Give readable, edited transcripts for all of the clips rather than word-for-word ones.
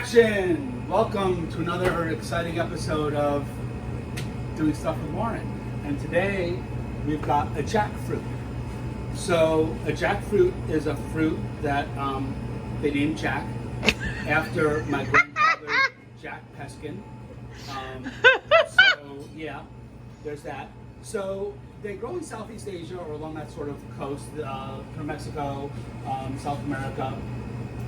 Action! Welcome to another exciting episode of Doing Stuff with Warren. And today we've got a jackfruit. So a jackfruit is a fruit that they named Jack after my grandfather Jack Peskin. So yeah, there's that. So they grow in Southeast Asia or along that sort of coast, from Mexico, South America.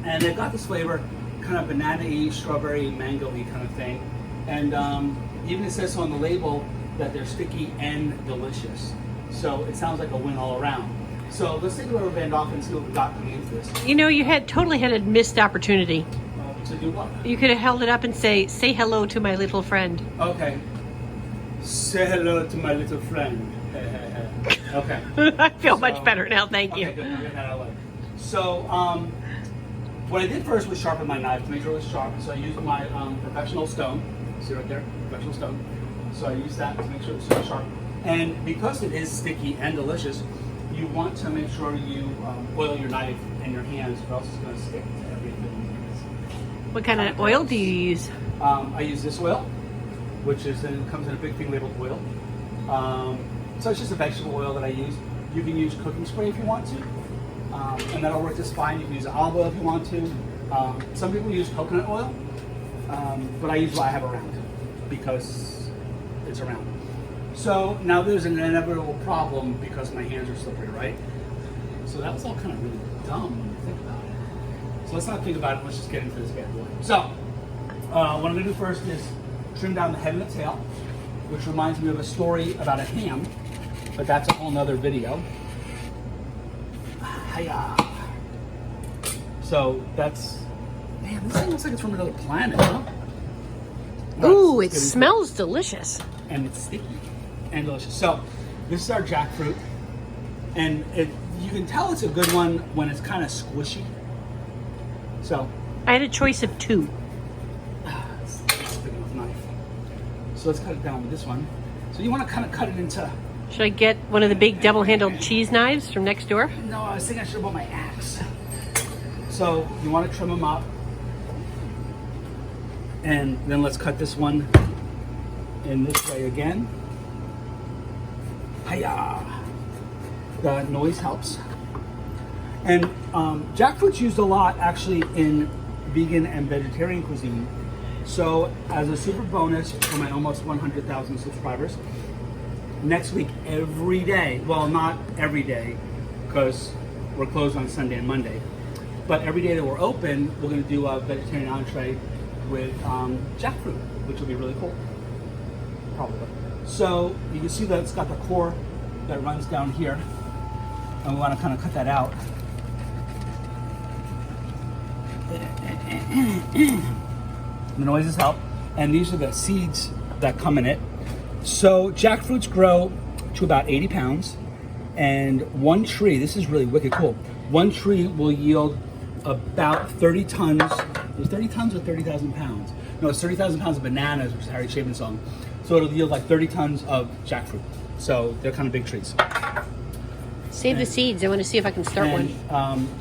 And they've got this flavor, kind of banana-y, strawberry, mango-y kind of thing. And even it says so on the label that they're sticky and delicious. So it sounds like a win all around. So let's take a rubber band off and see what we got coming into this. You know, you totally had a missed opportunity. To do what? You could have held it up and say hello to my little friend. Okay. Say hello to my little friend. Okay. I feel much better now, thank you. Okay, good. I'll get that out of the way. So, what I did first was sharpen my knife to make sure it was sharp. So I used my professional stone. See right there? Professional stone. So I used that to make sure it was super sharp. And because it is sticky and delicious, you want to make sure you oil your knife and your hands, or else it's going to stick to everything. What kind of oil do you use? I use this oil, which comes in a big thing labeled oil. So it's just a vegetable oil that I use. You can use cooking spray if you want to, and that'll work just fine. You can use olive oil if you want to. Some people use coconut oil, but I use what I have around because it's around. So now there's an inevitable problem because my hands are slippery, right? So that was all kind of really dumb when you think about it. So let's not think about it. Let's just get into this bad boy. So what I'm going to do first is trim down the head and the tail, which reminds me of a story about a ham, but that's a whole nother video. Hiya. So that's, man, this thing looks like it's from another planet, huh? Ooh, it smells delicious. And it's sticky and delicious. So this is our jackfruit, and you can tell it's a good one when it's kind of squishy. So I had a choice of two. It's a big enough knife. So let's cut it down with this one. So you want to kind of cut it into... Should I get one of the big double-handled cheese knives from next door? No, I was thinking I should have bought my axe. So you want to trim them up. And then let's cut this one in this way again. Hiya! The noise helps. And jackfruit's used a lot actually in vegan and vegetarian cuisine. So as a super bonus for my almost 100,000 subscribers, next week every day, well not every day because we're closed on Sunday and Monday, but every day that we're open, we're going to do a vegetarian entree with jackfruit, which will be really cool. Probably. So you can see that it's got the core that runs down here, and we want to kind of cut that out. The noises help, and these are the seeds that come in it. So jackfruits grow to about 80 pounds, and one tree, this is really wicked cool, one tree will yield about 30 tons, is it 30 tons or 30,000 pounds? No, it's 30,000 pounds of bananas, which is Harry Chapin's song. So it'll yield like 30 tons of jackfruit. So they're kind of big trees. Save the seeds. I want to see if I can start one.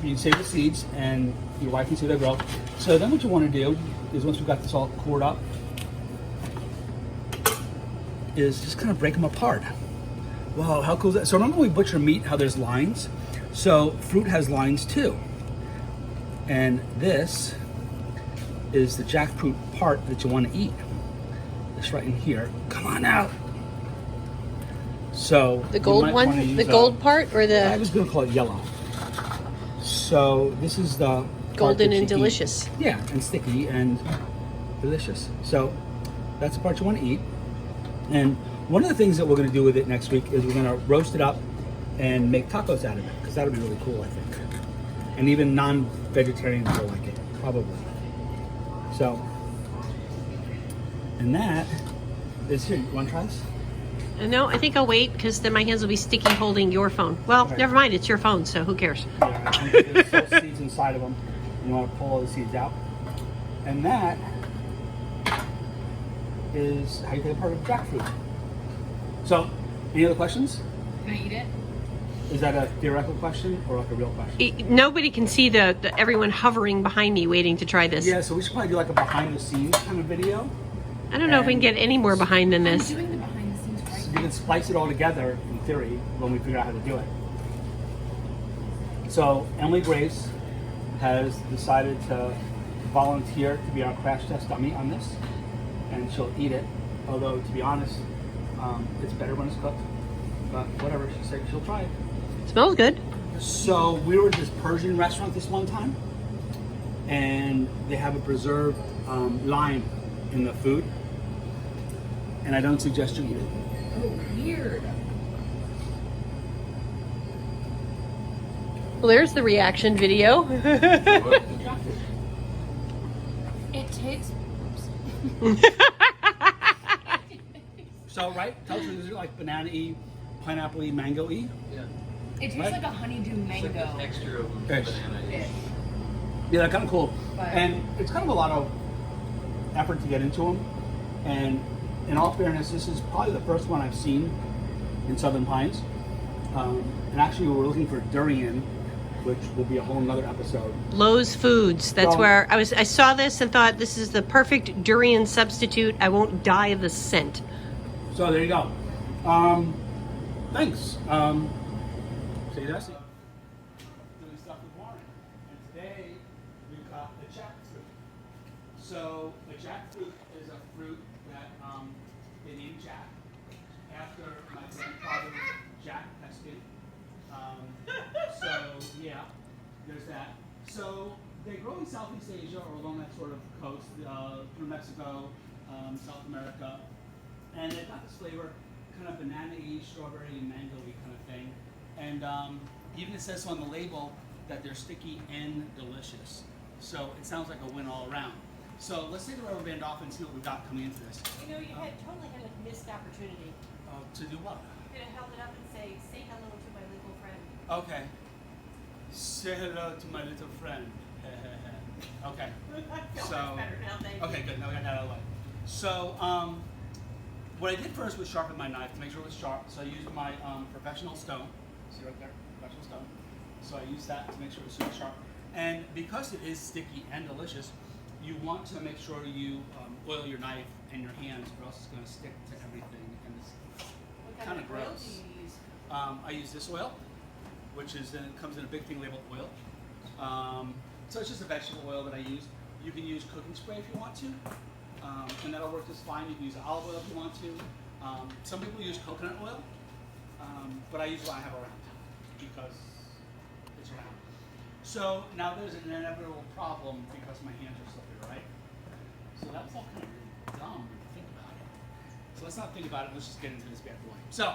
You can save the seeds, and your wife can see they grow. So then what you want to do is, once we've got this all cored up, is just kind of break them apart. Wow, how cool is that? So remember when we butcher meat, how there's lines? So fruit has lines too. And this is the jackfruit part that you want to eat. It's right in here. Come on out. So the gold one? The gold part or the... I was going to call it yellow. So this is the... golden and delicious. Yeah, and sticky and delicious. So that's the part you want to eat. And one of the things that we're going to do with it next week is we're going to roast it up and make tacos out of it, because that'll be really cool, I think. And even non-vegetarians will like it, probably. So, and that is here. You want to try this? No, I think I'll wait because then my hands will be sticky holding your phone. Well, Okay. Never mind. It's your phone, so who cares? Yeah, and there's still seeds inside of them. You want to pull all the seeds out. And that is how you take a part of jackfruit. So, any other questions? Can I eat it? Is that a theoretical question or like a real question? Nobody can see the everyone hovering behind me waiting to try this. Yeah, so we should probably do like a behind the scenes kind of video. I don't know if we can get any more behind than this. I'm doing the behind the scenes right So you can splice it all together in theory when we figure out how to do it. So Emily Grace has decided to volunteer to be our crash test dummy on this, and she'll eat it. Although to be honest, it's better when it's cooked. But whatever, she said she'll try it. Smells good. So we were at this Persian restaurant this one time, and they have a preserved lime in the food, and I don't suggest you eat it. Oh, weird. Well, there's the reaction video. It tastes. So right, tell us, is it like banana-y, pineapple-y, mango-y? Yeah. It tastes Right. like a honeydew It's like mango. the texture of Ish. banana. Ish. Yeah, they're kind of cool, But- and it's kind of a lot of effort to get into them. And in all fairness, this is probably the first one I've seen in Southern Pines. And actually, we were looking for durian, which will be a whole nother episode. Lowe's Foods. That's Well- where I saw this and thought this is the perfect durian substitute. I won't die of the scent. So there you go. Thanks. See you next. Doing stuff with Warren, and today we've got the jackfruit. So the jackfruit is a fruit that they named Jack after my grandfather Jack Peskin. So yeah, there's that. So they grow in Southeast Asia or along that sort of coast, through Mexico, South America. And they've got this flavor, kind of banana-y, strawberry, and mango-y kind of thing. And even it says so on the label that they're sticky and delicious. So it sounds like a win all around. So let's take the rubber band off and see what we've got coming into this. You know, you totally had a missed opportunity. To do what? You could have held it up and say hello to my little friend. Okay. Say hello to my little friend. Okay. So. Okay, good. Now we got that out of the way. So, what I did first was sharpen my knife to make sure it was sharp. So I used my professional stone. See right there? Professional stone. So I used that to make sure it was super sharp. And because it is sticky and delicious, you want to make sure you oil your knife and your hands, or else it's going to stick to everything. And it's What kind of gross. do you use? I use this oil, which comes in a big thing labeled oil. So it's just a vegetable oil that I use. You can use cooking spray if you want to, and that'll work just fine. You can use olive oil if you want to. Some people use coconut oil, but I use what I have around because it's around. So now there's an inevitable problem because my hands are slippery, right? So that was all kind of really dumb when you think about it. So let's not think about it. Let's just get into this bad boy. So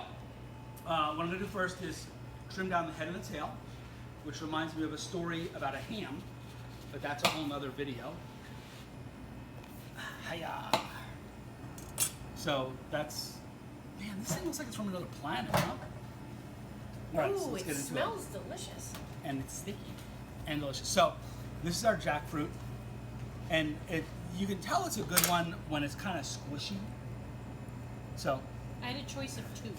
what I'm going to do first is trim down the head and the tail, which reminds me of a story about a ham, but that's a whole nother video. Hiya. So that's, man, this thing looks like it's from another planet, huh? All right, so Ooh, let's it get into smells delicious. and it's sticky and delicious. So this is our jackfruit, and you can tell it's a good one when it's kind of squishy. So I had a choice of two.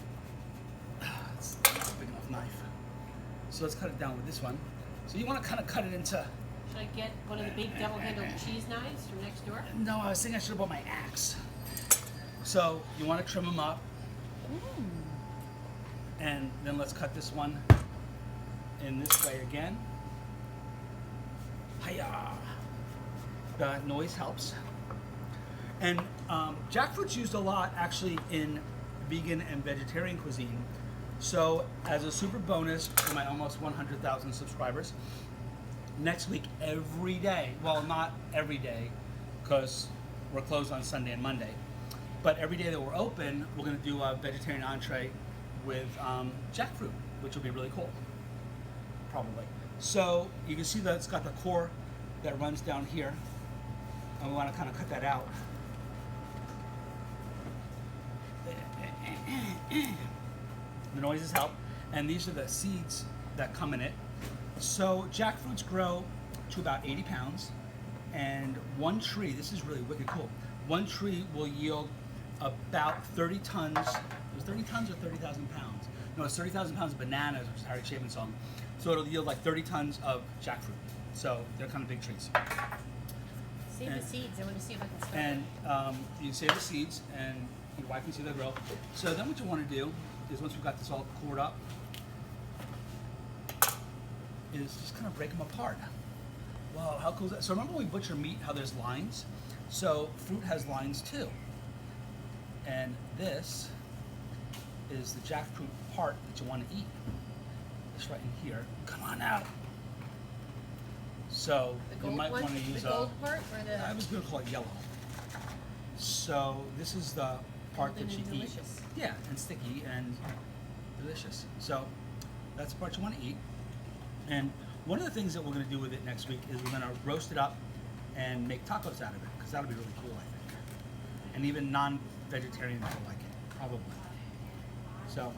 it's a big enough knife. So let's cut it down with this one. So you want to kind of cut it into. Should I get one of the big double-handled cheese knives from next door? No, I was thinking I should have bought my axe. So you want to trim them up, and then let's cut this one in this way again. Hiya! The noise helps. And jackfruit's used a lot actually in vegan and vegetarian cuisine. So as a super bonus for my almost 100,000 subscribers, next week every day, well not every day because we're closed on Sunday and Monday, but every day that we're open, we're going to do a vegetarian entree with jackfruit, which will be really cool, probably. So you can see that it's got the core that runs down here, and we want to kind of cut that out. The noises help, and these are the seeds that come in it. So jackfruits grow to about 80 pounds, and one tree, this is really wicked cool, one tree will yield about 30 tons, was 30 tons or 30,000 pounds? No, it's 30,000 pounds of bananas, which is Harry Chapin's song. So it'll yield like 30 tons of jackfruit. So they're kind of big treats. Save the seeds. I want to see if I can smell And it. you save the seeds, and your wife can see the grill. So then what you want to do is, once we've got this all cored up, is just kind of break them apart. Wow, how cool is that? So remember when we butcher meat, how there's lines? So fruit has lines too. And this is the jackfruit part that you want to eat. It's right in here. Come on out. So The you gold might one? want to use The gold part or the I was going to call it yellow. So this is the part golden that you and eat. delicious? Yeah, and sticky and delicious. So that's the part you want to eat. And one of the things that we're going to do with it next week is we're going to roast it up and make tacos out of it, because that'll be really cool, I think. And even non-vegetarians will like it, probably. So,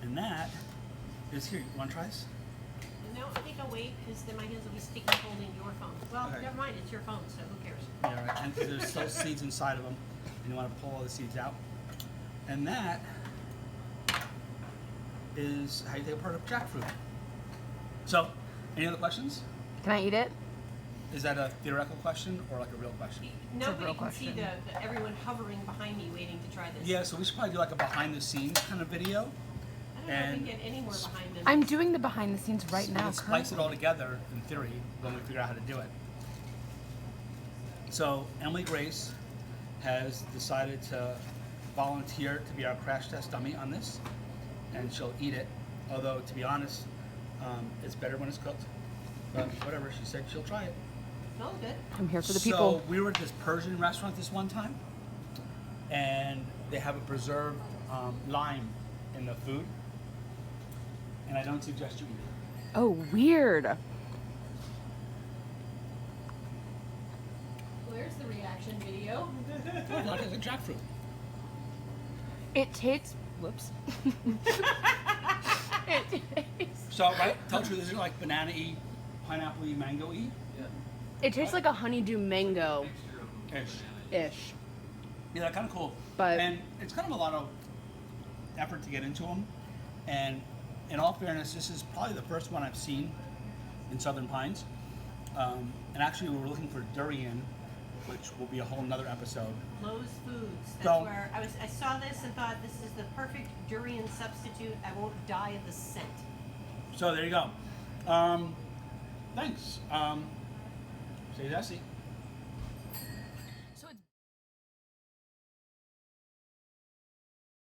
and that is here. You want to try this? No, I think I'll wait because then my hands will be sticky holding your phone. Well, Okay. never mind, it's your phone, so who cares? Yeah, right. And there's still seeds inside of them, and you want to pull all the seeds out. And that is how you take apart a jackfruit. So, any other questions? Can I eat it? Is that a theoretical question or like a real question? Nobody real can see question. the everyone hovering behind me waiting to try this. Yeah, so we should probably do like a behind the scenes kind of video. I don't know if we and- can get any more behind them. I'm doing the behind the scenes right So we now. can splice it all currently. together in theory when we figure out how to do it. So Emily Grace has decided to volunteer to be our crash test dummy on this, and she'll eat it. Although, to be honest, it's better when it's cooked. But whatever, she said she'll try it. Smells good. I'm here for the So people. we were at this Persian restaurant this one time, and they have a preserved lime in the food, and I don't suggest you eat it. Oh, weird. There's the reaction video. Oh, like it's a jackfruit. It tastes. Whoops. It tastes. So, right, tell the truth, is it like banana-y, pineapple-y, mango-y? It tastes like a honeydew mango Ish. ish. Yeah, they're kind of cool. But- and it's kind of a lot of effort to get into them. And in all fairness, this is probably the first one I've seen in Southern Pines. And actually, we were looking for durian, which will be a whole nother episode. Lowe's Foods. That's So- where I saw this and thought this is the perfect durian substitute. I won't die of the scent. So there you go. Thanks. Stay zesty.